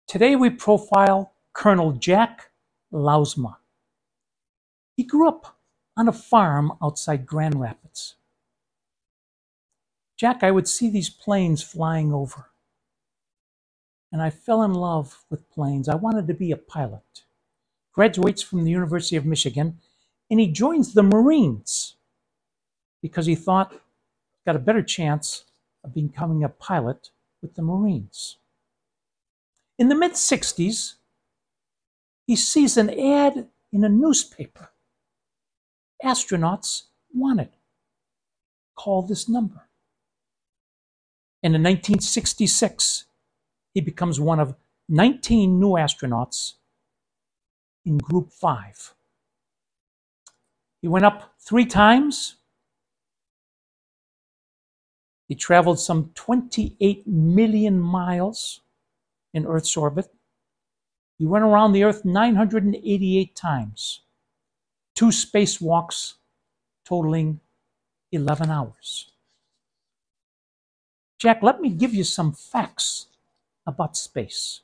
Today we profile Col Jack Lousma. He grew up on a farm outside Grand Rapids. Jack, I would see these planes flying over, and I fell in love with planes. I wanted to be a pilot. Graduates from the University of Michigan, and he joins the Marines because he thought he got a better chance of becoming a pilot with the Marines. In the mid-60s, he sees an ad in a newspaper. Astronauts wanted. Call this number. And in 1966, he becomes one of 19 new astronauts in Group 5. He went up 3 times. He traveled some 28 million miles in Earth's orbit. He went around the Earth 988 times. 2 spacewalks totaling 11 hours. Jack, let me give you some facts about space.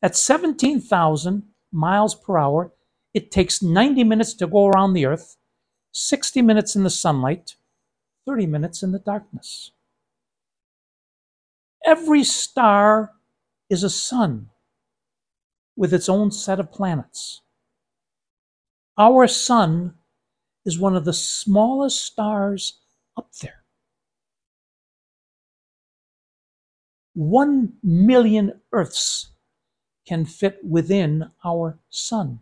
At 17,000 miles per hour, it takes 90 minutes to go around the Earth, 60 minutes in the sunlight, 30 minutes in the darkness. Every star is a sun with its own set of planets. Our sun is one of the smallest stars up there. 1 million Earths can fit within our sun.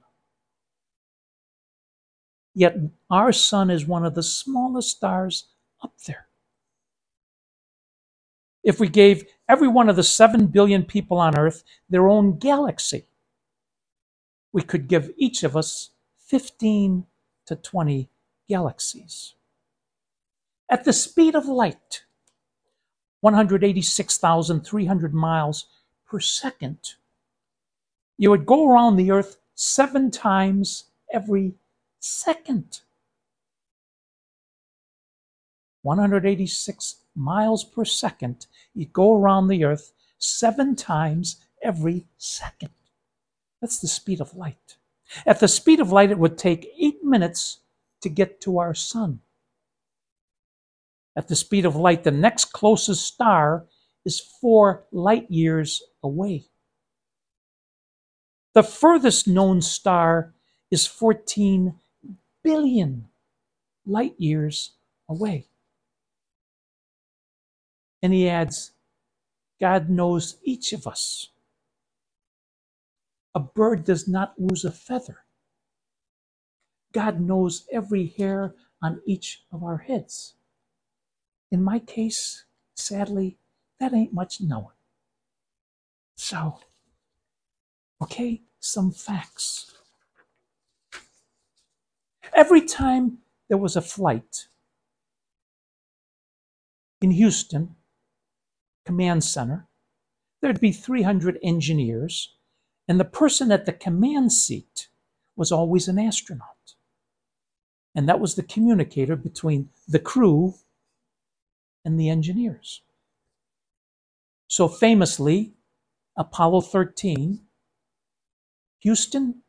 Yet our sun is one of the smallest stars up there. If we gave every one of the 7 billion people on Earth their own galaxy, we could give each of us 15 to 20 galaxies. At the speed of light, 186,300 miles per second, you would go around the Earth 7 times every second. 186 miles per second, you go around the Earth 7 times every second. That's the speed of light. At the speed of light, it would take 8 minutes to get to our sun. At the speed of light, the next closest star is 4 light years away. The furthest known star is 14 billion light years away. And he adds, God knows each of us. A bird does not lose a feather. God knows every hair on each of our heads. In my case, sadly, that ain't much knowing. So, okay, some facts. Every time there was a flight in Houston Command Center, there'd be 300 engineers, and the person at the command seat was always an astronaut. And that was the communicator between the crew and the engineers. So famously, Apollo 13, Houston,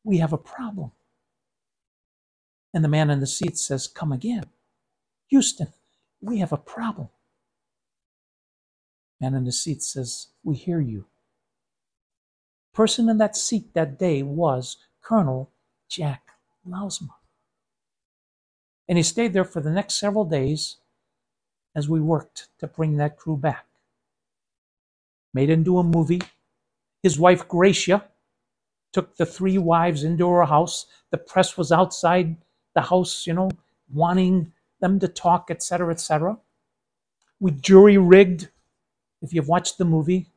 we have a problem. And the man in the seat says, come again. Houston, we have a problem. Man in the seat says, we hear you. Person in that seat that day was Col Jack Lousma. And he stayed there for the next several days as we worked to bring that crew back. Made into a movie. His wife, Gracia, took the 3 wives into her house. The press was outside the house, wanting them to talk, etc., etc. We jury-rigged, if you've watched the movie,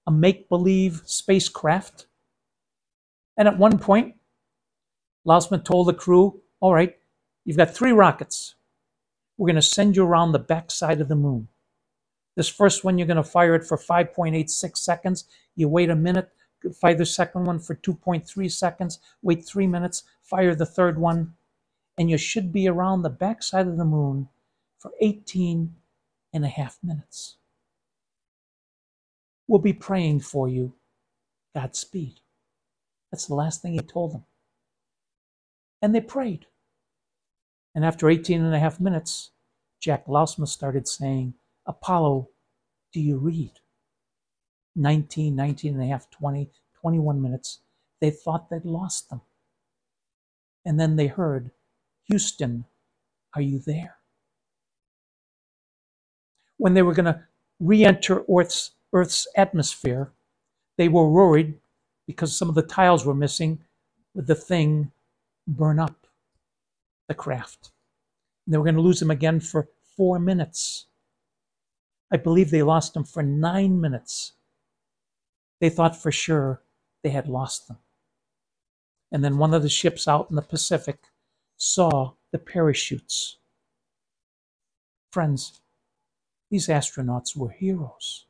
a make-believe spacecraft. And at one point, Lousma told the crew, all right, you've got 3 rockets. We're going to send you around the backside of the moon. This first one, you're going to fire it for 5.86 seconds. You wait a minute, fire the second one for 2.3 seconds, wait 3 minutes, fire the third one, and you should be around the backside of the moon for 18 and a half minutes. We'll be praying for you. Godspeed. That's the last thing he told them. And they prayed. And after 18 and a half minutes, Jack Lousma started saying, Apollo, do you read? 19 and a half, 20, 21 minutes. They thought they'd lost them. And then they heard, Houston, are you there? When they were going to re-enter Earth's atmosphere, they were worried because some of the tiles were missing. Would the thing burn up the craft? And they were going to lose them again for 4 minutes. I believe they lost them for 9 minutes. They thought for sure they had lost them. And then one of the ships out in the Pacific saw the parachutes. Friends, these astronauts were heroes.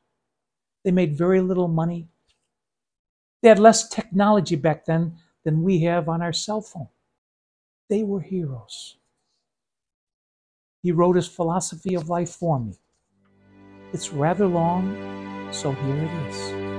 They made very little money. They had less technology back then than we have on our cell phone. They were heroes. He wrote his philosophy of life for me. It's rather long, so here it is.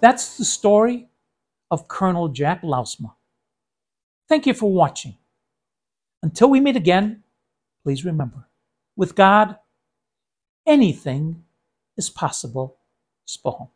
That's the story of Col Jack Lousma. Thank you for watching. Until we meet again, please remember, with God, anything is possible. Spohom.